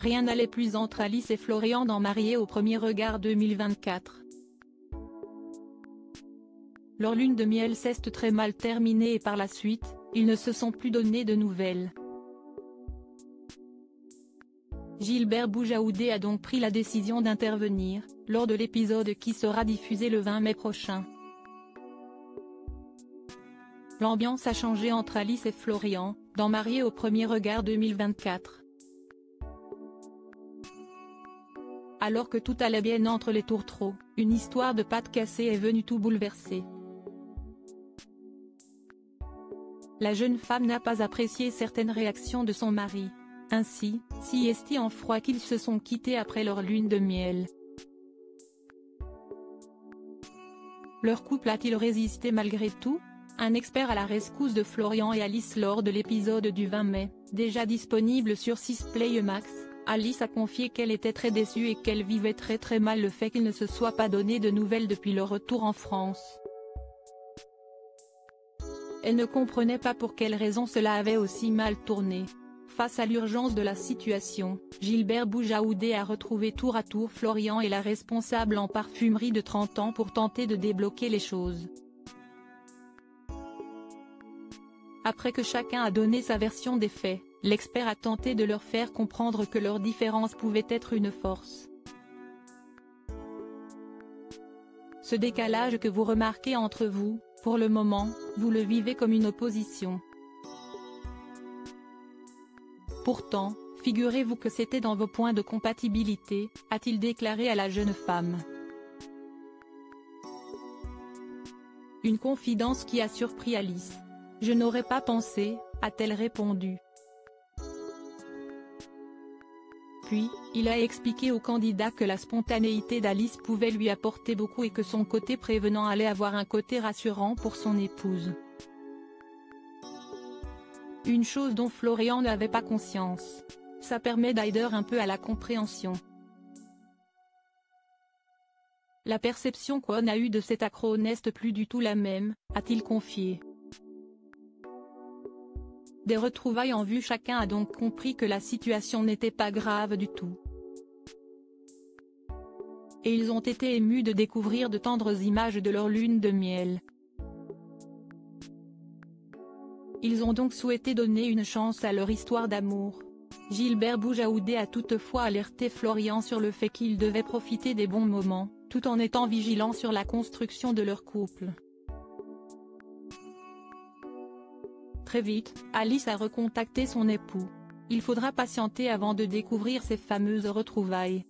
Rien n'allait plus entre Alice et Florian dans Mariés au premier regard 2024. Leur lune de miel s'est très mal terminée et par la suite, ils ne se sont plus donné de nouvelles. Gilbert Boujaoudé a donc pris la décision d'intervenir, lors de l'épisode qui sera diffusé le 20 mai prochain. L'ambiance a changé entre Alice et Florian, dans Mariés au premier regard 2024. Alors que tout allait bien entre les tourtereaux, une histoire de pâte cassée est venue tout bouleverser. La jeune femme n'a pas apprécié certaines réactions de son mari. Ainsi, si est-il en froid qu'ils se sont quittés après leur lune de miel. Leur couple a-t-il résisté malgré tout? Un expert à la rescousse de Florian et Alice lors de l'épisode du 20 mai, déjà disponible sur 6play Max, Alice a confié qu'elle était très déçue et qu'elle vivait très mal le fait qu'il ne se soit pas donné de nouvelles depuis leur retour en France. Elle ne comprenait pas pour quelle raison cela avait aussi mal tourné. Face à l'urgence de la situation, Gilbert Boujaoudé a retrouvé tour à tour Florian et la responsable en parfumerie de 30 ans pour tenter de débloquer les choses. Après que chacun a donné sa version des faits, l'expert a tenté de leur faire comprendre que leur différence pouvait être une force. Ce décalage que vous remarquez entre vous, pour le moment, vous le vivez comme une opposition. Pourtant, figurez-vous que c'était dans vos points de compatibilité, a-t-il déclaré à la jeune femme. Une confidence qui a surpris Alice. « Je n'aurais pas pensé », a-t-elle répondu. Puis, il a expliqué au candidat que la spontanéité d'Alice pouvait lui apporter beaucoup et que son côté prévenant allait avoir un côté rassurant pour son épouse. Une chose dont Florian n'avait pas conscience. Ça permet d'aider un peu à la compréhension. La perception qu'on a eue de cet accro n'est plus du tout la même, a-t-il confié. Des retrouvailles en vue, chacun a donc compris que la situation n'était pas grave du tout. Et ils ont été émus de découvrir de tendres images de leur lune de miel. Ils ont donc souhaité donner une chance à leur histoire d'amour. Gilbert Boujaoudé a toutefois alerté Florian sur le fait qu'il devait profiter des bons moments, tout en étant vigilant sur la construction de leur couple. Très vite, Alice a recontacté son époux. Il faudra patienter avant de découvrir ces fameuses retrouvailles.